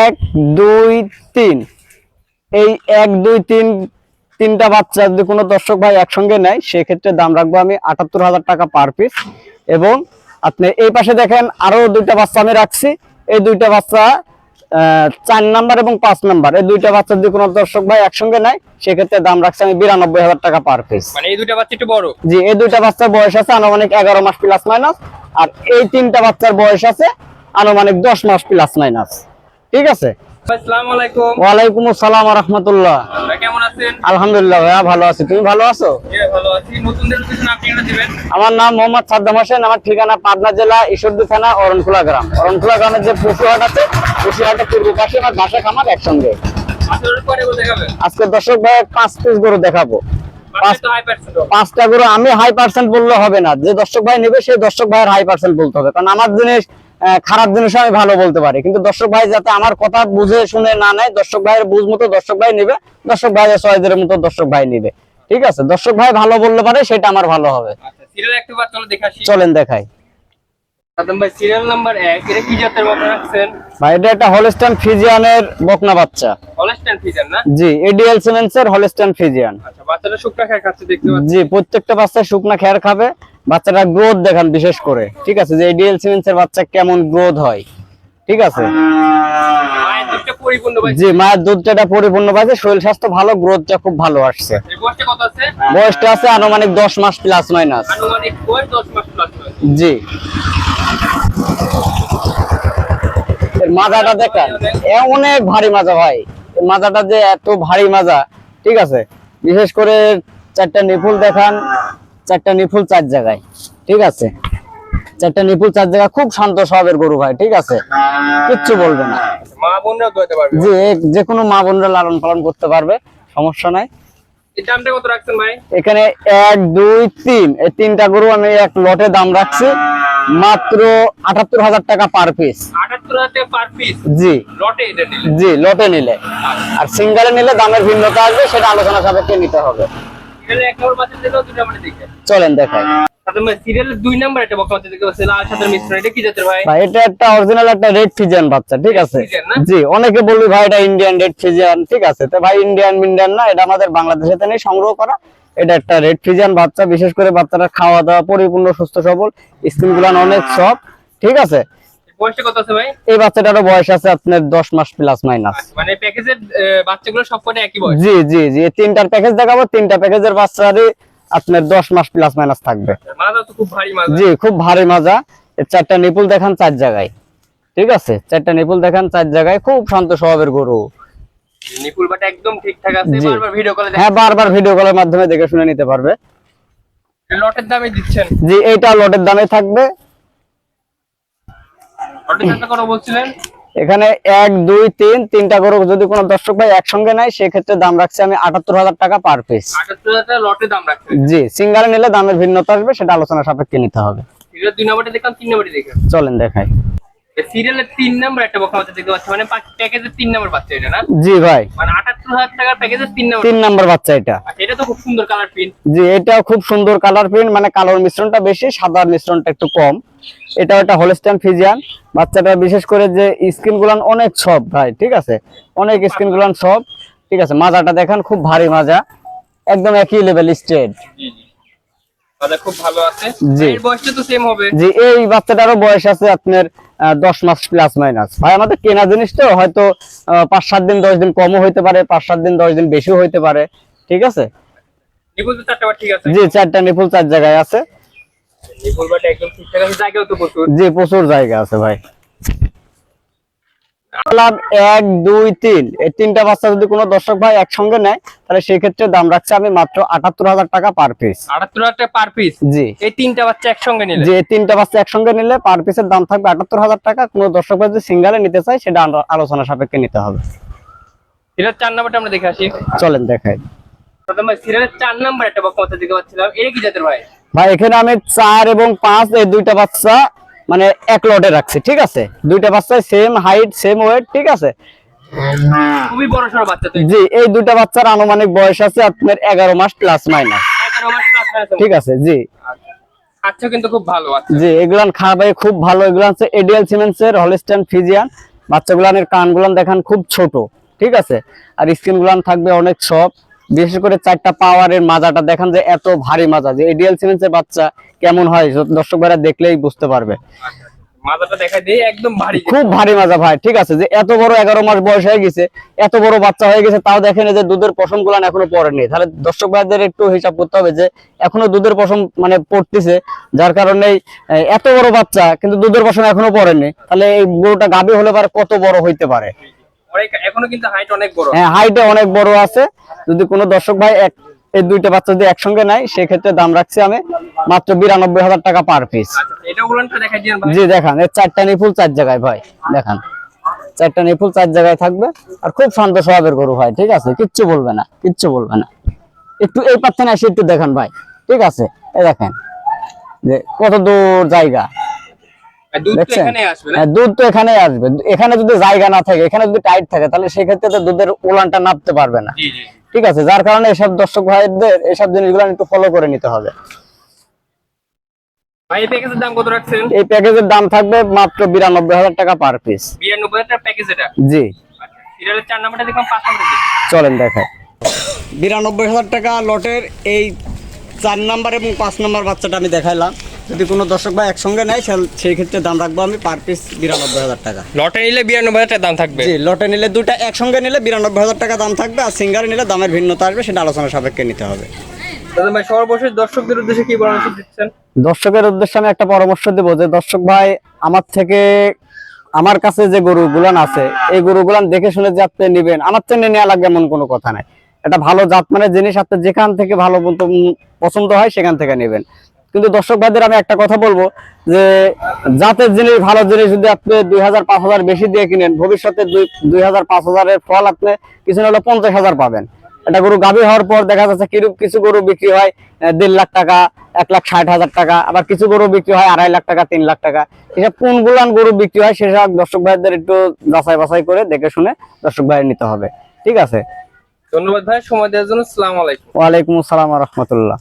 এক দুই তিন, এই এক দুই তিন তিনটা বাচ্চা যদি কোনো দর্শক ভাই একসঙ্গে নেয় সেক্ষেত্রে দাম রাখবো আমি ৭৮,০০০ টাকা পার পিস। এবং আপনি এই পাশে দেখেন আরো দুইটা বাচ্চা আমি রাখছি, এই দুইটা বাচ্চা ৪ নাম্বার এবং ৫ নাম্বার, এই দুইটা বাচ্চা যদি কোনো দর্শক ভাই একসঙ্গে নেয় সেক্ষেত্রে দাম রাখছি আমি ৯২,০০০ টাকা পার পিস। মানে এই দুইটা বাচ্চা একটু বড়? জি, এই দুইটা বাচ্চার বয়স আছে আনুমানিক ১১ মাস প্লাস মাইনাস, আর এই তিনটা বাচ্চার বয়স আছে আনুমানিক ১০ মাস প্লাস মাইনাস। ঠিক আছে। আসসালামু আলাইকুম। ওয়ালাইকুম আসসালাম ওয়া রাহমাতুল্লাহ। কেমন আছেন? আলহামদুলিল্লাহ ভাইয়া ভালো আছি, তুমি ভালো আছো? হ্যাঁ ভালো আছি। নতুনদের কিছু নাম ঠিকানা দিবেন? আমার নাম মোহাম্মদ সাদ্দাম হোসেন, আমার ঠিকানা পাবনা জেলা ঈশ্বরদী থানা অরণখোলা গ্রাম। অরণখোলা গ্রামের যে পশুহাট আছে পশুহাটের পূর্ব পাশে আমার বাসা খামার একসঙ্গে। আজকে দর্শক ভাই ৫ পিস গরু দেখাবো। ৫টা গরু আমি হাই পার্সেন্ট বললে হবে না, যে দর্শক ভাই নেবে সেই দর্শক ভাইয়ের হাই পার্সেন্ট বলতে হবে, কারণ আমার জিনিস খারাপ জিনিস আমি ভালো বলতে পারি, কিন্তু দর্শক ভাই যাতে আমার কথা বুঝে শুনে না নেয়, দর্শক ভাইয়ের বুঝ মতো দর্শক ভাই নেবে, দর্শক ভাইয়ের চয়েসের মতো দর্শক ভাই নেবে। ঠিক আছে, দর্শক ভাই ভালো বললে পারে সেটা আমার ভালো হবে। চলেন দেখাই। ভাই সিরিয়াল নাম্বার ১, এটা কি জাতের বকনা রাখছেন? ভাই এটা একটা হলস্টাইন ফ্রিজিয়ানের বকনা বাচ্চা। হলস্টাইন ফ্রিজিয়ান না? জি, এডিএল সিমেন্সের হলস্টাইন ফ্রিজিয়ান। আচ্ছা, বাচ্চাটা শুকনা খেয়ে খাচ্ছে দেখতে পাচ্ছি। জি, প্রত্যেকটা বাচ্চা শুকনা খেয়ার খাবে। বাচ্চাটা গ্রোথ দেখান বিশেষ করে, ঠিক আছে, যে এডিএল সিমেন্সের বাচ্চা কেমন গ্রোথ হয়। ঠিক আছে, মায়ের দুধটা পরিপূর্ণ পাইছে? জি, মায়ের দুধটা পরিপূর্ণ পাইছে, শরীর স্বাস্থ্য ভালো, গ্রোথটা খুব ভালো আসছে। বয়সটা কত আছে? বয়সটা আছে আনুমানিক ১০ মাস প্লাস মাইনাস। আনুমানিক বয়স ১০ মাস প্লাস মাইনাস। জি, এর মাজাটা দেখেন, অনেক ভারী মাজা ভাই, এই মাজাটা যে এত ভারী মাজা। ঠিক আছে, বিশেষ করে ৪টা নিপুল দেখান, ৪টা নিপুল ৪ জায়গায়। ঠিক আছে, ৪টা নিপুল ৪ জায়গায়, খুব শান্ত স্বভাবের গরু ভাই। ঠিক আছে, কিচ্ছু বলবে না। মা বোনরা দোয়াতে পারবে? জি, যে কোনো মা বোনরা লালন পালন করতে পারবে, সমস্যা নাই। এই দামটা কত রাখছেন ভাই? এখানে ১ ২ ৩ এই তিনটা গরু আমি এক লটে দাম রাখছি মাত্র ৭৮,০০০ টাকা পার পিস। ৭৮,০০০ টাকা পার পিস? জি, লটে এটা নিলে? জি, লটে নিলে। আর সিঙ্গেলে নিলে দামের ভিন্নতা আসবে, সেটা আলোচনা সাপেক্ষে নিতে হবে। সিরিয়ালে ১ নম্বর বাচ্চা দিলেও দুটো মানে দেখে চলেন দেখাই। তাহলে ভাই সিরিয়ালের ২ নাম্বার একটা বকনা বাচ্চা দেখতে পাচ্ছি, লাল সাদার মিশ্রণ, এটা কি জাতের ভাই? ভাই এটা একটা অরিজিনাল একটা রেড ফিজিয়ান বাচ্চা। ঠিক আছে, জি, অনেকে বলবি ভাই এটা ইন্ডিয়ান রেড ফিজিয়ান। ঠিক আছে, তো ভাই ইন্ডিয়ান না, এটা আমাদের বাংলাদেশেতে নেই, সংগ্রহ করা। এটা একটা রেড ফিজিয়ান বাচ্চা। বিশেষ করে বাচ্চাটা খাওয়া দাওয়া পরিপূর্ণ সুস্থ সবল, স্কিন গুলান অনেক সফট। ঠিক আছে, বয়সটা কত আছে ভাই? এই বাচ্চাটারও বয়স আছে আপনার ১০ মাস প্লাস মাইনাস। মানে প্যাকেজের বাচ্চাগুলো সবকটা একই বয়স? জি জি জি, এই তিনটার প্যাকেজ দেখাবো, তিনটা প্যাকেজের বাচ্চারই আপনার ১০ মাস প্লাস মাইনাস থাকবে। মাজা তো খুব ভারী মাজা? জি, খুব ভারী মাজা। এর ৪টা নিপুল দেখান ৪ জায়গায়। ঠিক আছে, ৪টা নিপুল দেখান ৪ জায়গায়, খুব শান্ত স্বভাবের গরু। নিপুল বাটা একদম ঠিকঠাক আছে? বারবার ভিডিও কলে হ্যাঁ, বারবার ভিডিও কলের মাধ্যমে দেখে শুনে নিতে পারবে। লটের দামে দিচ্ছেন? জি, এইটা লটের দামে থাকবে। লটের দামটা কত বলছিলেন? এখানে ১ ২ ৩ তিনটা গরু যদি কোনো দর্শক ভাই একসঙ্গে নেয় সেক্ষেত্রে দাম রাখছি আমি ৭৮,০০০ টাকা পার পিস। ৭৮,০০০ টাকা লটের দাম রাখছেন? জি, সিঙ্গেলে নিলে দামের ভিন্নতা আসবে, সেটা আলোচনা সাপেক্ষে নিতে হবে। সিরিয়াল ২ নাম্বারটা দেখলাম, ৩ নাম্বারটা দেখলাম। চলেন দেখাই। সিরিয়ালের ৩ নাম্বার একটা বকনা বাচ্চা দেখতে পাচ্ছি, মানে প্যাকেজের ৩ নাম্বার বাচ্চা এটা না? জি ভাই, মানে ৭৮,০০০ টাকার প্যাকেজের ৩ নাম্বার? ৩ নাম্বার বাচ্চা এটা। আচ্ছা, এটা তো খুব সুন্দর কালার প্রিন্ট। জি, এটাও খুব সুন্দর কালার প্রিন্ট, মানে কালোর মিশ্রণটা বেশি, সাদার মিশ্রণটা একটু কম। এটাও একটা হলস্টাইন ফ্রিজিয়ান বাচ্চাটা। বিশেষ করে যে স্কিন গুলান অনেক সফট ভাই। ঠিক আছে, অনেক স্কিন গুলান সফট। ঠিক আছে, মাজাটা দেখেন, খুব ভারী মাজা, একদম একই লেভেল স্ট্রেট। জি জি, মাজা খুব ভালো আছে। জি, এর বয়সটা তো সেম হবে? জি, এই বাচ্চাটারও বয়স আছে আপনার ১০ মাস প্লাস মাইনাস। ভাই আমাদের কেনা জিনিস তো, হয়তো ৫-৭ দিন ১০ দিন কমও হইতে পারে, ৫-৭ দিন ১০ দিন বেশিও হইতে পারে। ঠিক আছে, নিপুল তো ৪টা ঠিক আছে? জি, ৪টা নিপুল ৪ জায়গায় আছে। নিপুল বাটা একদম ঠিকঠাক আছে, জায়গাও তো প্রচুর? জি, প্রচুর জায়গা আছে ভাই। ১ ২ ৩ এই তিনটা বাচ্চা যদি কোনো দর্শক ভাই একসঙ্গে নেয় তাহলে সেই ক্ষেত্রে দাম রাখছে আমি মাত্র ৭৮,০০০ টাকা পার পিস। ৭৮,০০০ টাকা পার পিস? জি, এই তিনটা বাচ্চা একসঙ্গে নিলে? যে তিনটা বাচ্চা একসঙ্গে নিলে পার পিসের দাম থাকবে ৭৮,০০০ টাকা। কোনো দর্শক ভাই যদি সিঙ্গেলে নিতে চায় সেটা আলোচনা সাপেক্ষে নিতে হবে। সিরিয়াল ৪ নাম্বারটা আমরা দেখে আসি। চলেন দেখাই। প্রথম ভাই সিরিয়ালের ৪ নাম্বার একটা বকনা বাচ্চা দেখতে পাচ্ছিলাম, এটা কি জাতের ভাই? ভাই এখানে আমি ৪ এবং ৫ এই দুইটা বাচ্চা মানে এক লটে রাখছি। ঠিক আছে, দুইটা বাচ্চা সেম হাইট সেম ওয়েট। ঠিক আছে, খুবই বড় সড় বাচ্চা তো? জি, এই দুইটা বাচ্চার আনুমানিক বয়স আছে আপনার ১১ মাস প্লাস মাইনাস। ১১ মাস প্লাস মাইনাস? ঠিক আছে, জি। আচ্ছা, কিন্তু খুব ভালো আছে। জি, এগুলান খাবে খুব ভালো। এগুলান হচ্ছে এডিএল সিমেন্সের হলস্টাইন ফ্রিজিয়ান। বাচ্চাগুলানের কানগুলান দেখেন খুব ছোট, ঠিক আছে। আর স্কিন গুলান থাকবে অনেক সফট, বিশেষ করে চারটা পাওয়ারের মাজাটা দেখেন যে এত ভারী মাজা, যে এডিএল সিমেন্সের বাচ্চা কেমন হয় দর্শক ভাইরা দেখলেই বুঝতে পারবে। মাথাটা দেখাই দিই, একদম ভারী, খুব ভারী মাজা ভাই, ঠিক আছে। যে এত বড় 11 মাস বয়স হয়ে গেছে, এত বড় বাচ্চা হয়ে গেছে, তাও দেখেন যে দুধের পশম গুলান এখনো পড়েনি। তাহলে দর্শক ভাইদের একটু হিসাব করতে হবে যে এখনো দুধের পশম মানে পড়তেছে, যার কারণে এত বড় বাচ্চা কিন্তু দুধের পশম এখনো পড়েনি। তাহলে এই গরুটা গাভী হলে পারে কত বড় হইতে পারে। এখনো কিন্তু হাইট অনেক বড়। হ্যাঁ, হাইটে অনেক বড় আছে। যদি কোনো দর্শক ভাই এই দুইটা বাচ্চা যদি একসঙ্গে নেয়, সেক্ষেত্রে দাম রাখছি আমি মাত্র 92,000 টাকা পার পিস। এটা উলানটা দেখাই দিন ভাই। জি দেখান, এর 4টা নিপুল 4 জায়গায় ভাই, দেখান 4টা নিপুল 4 জায়গায় থাকবে। আর খুব শান্ত স্বভাবের গরু ভাই, ঠিক আছে, কিচ্ছু বলবে না, কিচ্ছু বলবে না। একটু এই পাত্তানে এসে একটু দেখান ভাই, ঠিক আছে। এই দেখেন যে কত দূর জায়গা, দুধ তো দেখছেন? এখানেই আসবে না? হ্যাঁ, দুধ তো এখানেই আসবে। এখানে যদি জায়গা না থাকে, এখানে যদি টাইট থাকে, তাহলে সেক্ষেত্রে তো দুধের উলানটা নাপতে পারবে না, জি জি। ঠিক আছে। যার কারণে এসব দর্শক ভাইদের এসব জিনিসগুলো একটু ফলো করে নিতে হবে। ভাই এই প্যাকেজের দাম কত রাখছেন? এই প্যাকেজের দাম থাকবে মাত্র 92,000 টাকা পার পিস। 92,000 টাকা প্যাকেজ এটা। জি, আচ্ছা, সিরিয়ালের 4 নাম্বারটা দেখলাম, 5 নাম্বারটা দেখি। চলেন দেখাই। 92,000 টাকা লটের এই 4 নাম্বার এবং 5 নাম্বার বাচ্চাটা আমি দেখাইলাম। যদি কোনো দর্শক ভাই একসঙ্গে নেয়, সেই ক্ষেত্রে দাম রাখবো আমি পার পিস 92,000 টাকা। লটে নিলে 92,000 টাকা দাম থাকবে। জি, লটে নিলে দুটা একসঙ্গে নিলে 92,000 টাকা দাম থাকবে। আর সিঙ্গারে নিলে দামের ভিন্নতা আসবে, সেটা আলোচনা সাপেক্ষে নিতে হবে। দাদা ভাই, সর্বশেষ দর্শকদের উদ্দেশ্যে কি পরামর্শ দিচ্ছেন? দর্শকের উদ্দেশ্যে আমি একটা পরামর্শ দেব যে দর্শক ভাই, আমার কাছে যে গরুগুলান আছে, এই গরুগুলান দেখে শুনে যে আপনি নেবেন, আমার চেনে নেওয়া লাগবে এমন কোনো কথা নাই। এটা ভালো জাতমানের জিনিস, আপনি যেখান থেকে ভালো পছন্দ হয় সেখান থেকে নেবেন। কিন্তু দর্শক ভাইদের আমি একটা কথা বলবো যে জাতের জিনিস, ভালো জিনিস যদি আপনি 2,000-5,000 বেশি দিয়ে কিনেন, ভবিষ্যতে 2,000-5,000 এর ফল আপনি কিছু না হলে 50,000 পাবেন। এটা গরু গাভী হওয়ার পর দেখা যাচ্ছে কিছু গরু বিক্রি হয় 1.5 লাখ টাকা, 1,60,000 টাকা, আবার কিছু গরু বিক্রি হয় 2.5 লাখ টাকা, 3 লাখ টাকা। এসব কোন গুলান গরু বিক্রি হয় সেসব দর্শক ভাইদের একটু যাচাই বাছাই করে দেখে শুনে দর্শক ভাই নিতে হবে, ঠিক আছে। ধন্যবাদ ভাই সময় দেওয়ার জন্য। আসসালামু আলাইকুম। ওয়ালাইকুম আসসালাম ওয়া রাহমাতুল্লাহ।